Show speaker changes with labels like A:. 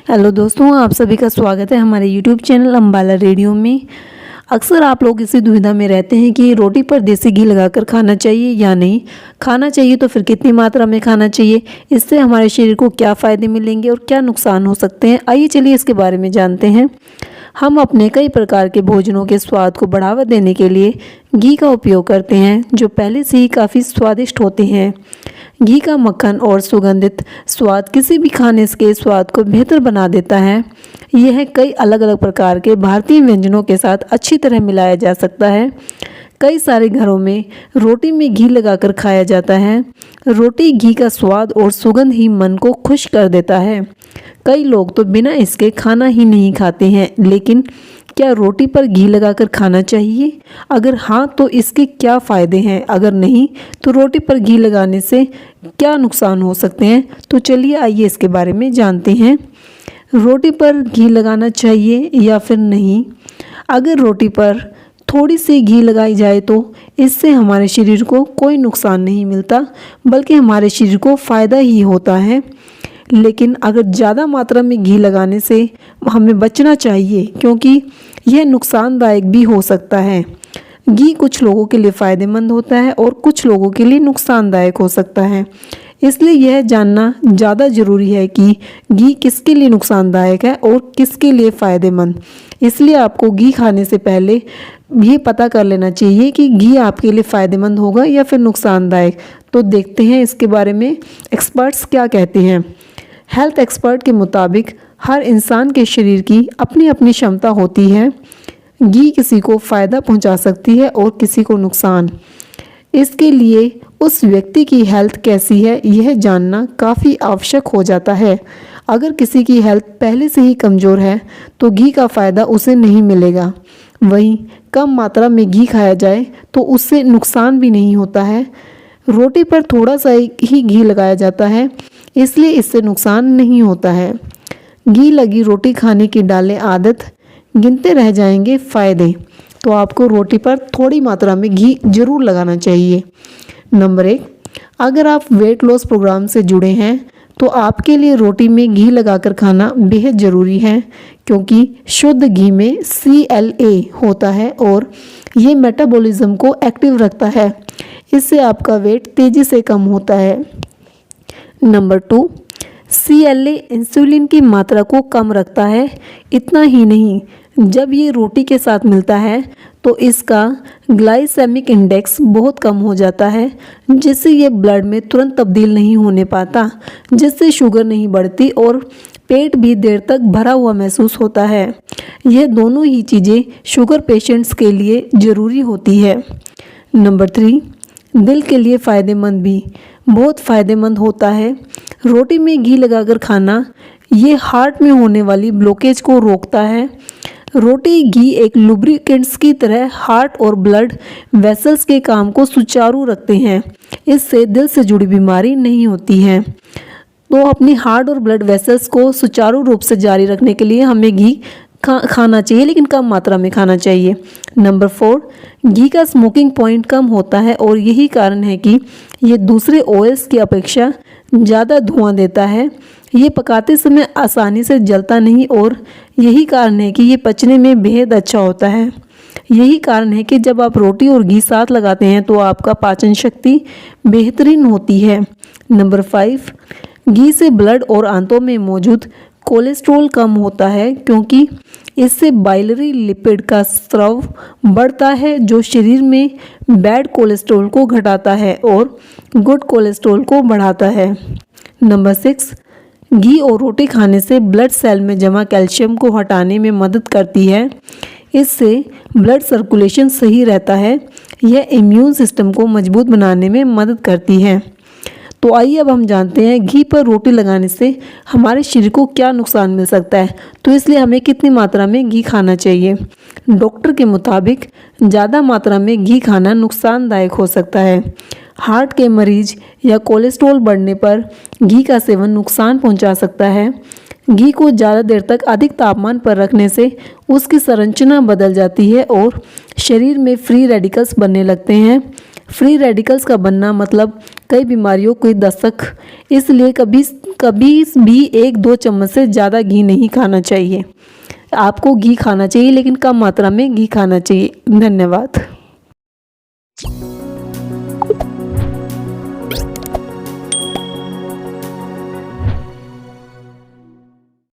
A: Hello दोस्तों, आप सभी का स्वागत है हमारे यूट्यूब चैनल अम्बाला रेडियो में। अक्सर आप लोग इसी दुविधा में रहते हैं कि रोटी पर देसी घी लगाकर खाना चाहिए या नहीं। खाना चाहिए तो फिर कितनी मात्रा में खाना चाहिए, इससे हमारे शरीर को क्या फ़ायदे मिलेंगे और क्या नुकसान हो सकते हैं। आइए चलिए इसके बारे में जानते हैं। हम अपने कई प्रकार के भोजनों के स्वाद को बढ़ावा देने के लिए घी का उपयोग करते हैं, जो पहले से ही काफ़ी स्वादिष्ट होते हैं। घी का मक्खन और सुगंधित स्वाद किसी भी खाने के स्वाद को बेहतर बना देता है। यह कई अलग अलग प्रकार के भारतीय व्यंजनों के साथ अच्छी तरह मिलाया जा सकता है। कई सारे घरों में रोटी में घी लगाकर खाया जाता है। रोटी घी का स्वाद और सुगंध ही मन को खुश कर देता है। कई लोग तो बिना इसके खाना ही नहीं खाते हैं, लेकिन क्या रोटी पर घी लगाकर खाना चाहिए? अगर हाँ तो इसके क्या फ़ायदे हैं? अगर नहीं तो रोटी पर घी लगाने से क्या नुकसान हो सकते हैं? तो चलिए आइए इसके बारे में जानते हैं। रोटी पर घी लगाना चाहिए या फिर नहीं? अगर रोटी पर थोड़ी सी घी लगाई जाए तो इससे हमारे शरीर को कोई नुकसान नहीं मिलता, बल्कि हमारे शरीर को फ़ायदा ही होता है। लेकिन अगर ज़्यादा मात्रा में घी लगाने से हमें बचना चाहिए, क्योंकि यह नुकसानदायक भी हो सकता है। घी कुछ लोगों के लिए फ़ायदेमंद होता है और कुछ लोगों के लिए नुकसानदायक हो सकता है। इसलिए यह जानना ज़्यादा ज़रूरी है कि घी किसके लिए नुकसानदायक है और किसके लिए फ़ायदेमंद। इसलिए आपको घी खाने से पहले ये पता कर लेना चाहिए कि घी आपके लिए फ़ायदेमंद होगा या फिर नुकसानदायक। तो देखते हैं इसके बारे में एक्सपर्ट्स क्या कहते हैं। हेल्थ एक्सपर्ट के मुताबिक हर इंसान के शरीर की अपनी अपनी क्षमता होती है। घी किसी को फ़ायदा पहुंचा सकती है और किसी को नुकसान। इसके लिए उस व्यक्ति की हेल्थ कैसी है यह जानना काफ़ी आवश्यक हो जाता है। अगर किसी की हेल्थ पहले से ही कमज़ोर है तो घी का फ़ायदा उसे नहीं मिलेगा। वहीं कम मात्रा में घी खाया जाए तो उससे नुकसान भी नहीं होता है। रोटी पर थोड़ा सा ही घी लगाया जाता है, इसलिए इससे नुकसान नहीं होता है। घी लगी रोटी खाने की डालें आदत, गिनते रह जाएंगे फ़ायदे। तो आपको रोटी पर थोड़ी मात्रा में घी जरूर लगाना चाहिए। नंबर 1, अगर आप वेट लॉस प्रोग्राम से जुड़े हैं तो आपके लिए रोटी में घी लगाकर खाना बेहद ज़रूरी है, क्योंकि शुद्ध घी में CLA होता है और ये मेटाबॉलिज्म को एक्टिव रखता है। इससे आपका वेट तेज़ी से कम होता है। नंबर 2, CLA इंसुलिन की मात्रा को कम रखता है। इतना ही नहीं, जब ये रोटी के साथ मिलता है तो इसका ग्लाइसेमिक इंडेक्स बहुत कम हो जाता है, जिससे ये ब्लड में तुरंत तब्दील नहीं होने पाता, जिससे शुगर नहीं बढ़ती और पेट भी देर तक भरा हुआ महसूस होता है। यह दोनों ही चीज़ें शुगर पेशेंट्स के लिए ज़रूरी होती है। नंबर 3, दिल के लिए फ़ायदेमंद भी बहुत फ़ायदेमंद होता है। रोटी में घी लगाकर खाना ये हार्ट में होने वाली ब्लॉकेज को रोकता है। रोटी घी एक लुब्रिकेंट्स की तरह हार्ट और ब्लड वेसल्स के काम को सुचारू रखते हैं। इससे दिल से जुड़ी बीमारी नहीं होती है। तो अपनी हार्ट और ब्लड वेसल्स को सुचारू रूप से जारी रखने के लिए हमें घी खाना चाहिए, लेकिन कम मात्रा में खाना चाहिए। नंबर 4, घी का स्मोकिंग पॉइंट कम होता है और यही कारण है कि ये दूसरे ऑयल्स की अपेक्षा ज़्यादा धुआं देता है। ये पकाते समय आसानी से जलता नहीं और यही कारण है कि ये पचने में बेहद अच्छा होता है। यही कारण है कि जब आप रोटी और घी साथ लगाते हैं तो आपका पाचन शक्ति बेहतरीन होती है। नंबर 5, घी से ब्लड और आंतों में मौजूद कोलेस्ट्रॉल कम होता है, क्योंकि इससे बाइलरी लिपिड का स्राव बढ़ता है, जो शरीर में बैड कोलेस्ट्रॉल को घटाता है और गुड कोलेस्ट्रॉल को बढ़ाता है। नंबर 6, घी और रोटी खाने से ब्लड सेल में जमा कैल्शियम को हटाने में मदद करती है। इससे ब्लड सर्कुलेशन सही रहता है। यह इम्यून सिस्टम को मजबूत बनाने में मदद करती है। तो आइए अब हम जानते हैं घी पर रोटी लगाने से हमारे शरीर को क्या नुकसान मिल सकता है, तो इसलिए हमें कितनी मात्रा में घी खाना चाहिए। डॉक्टर के मुताबिक ज़्यादा मात्रा में घी खाना नुकसानदायक हो सकता है। हार्ट के मरीज या कोलेस्ट्रॉल बढ़ने पर घी का सेवन नुकसान पहुंचा सकता है। घी को ज़्यादा देर तक अधिक तापमान पर रखने से उसकी संरचना बदल जाती है और शरीर में फ्री रेडिकल्स बनने लगते हैं। फ्री रेडिकल्स का बनना मतलब कई बीमारियों की दस्तक, इसलिए कभी कभी भी 1-2 चम्मच से ज़्यादा घी नहीं खाना चाहिए। आपको घी खाना चाहिए लेकिन कम मात्रा में घी खाना चाहिए। धन्यवाद।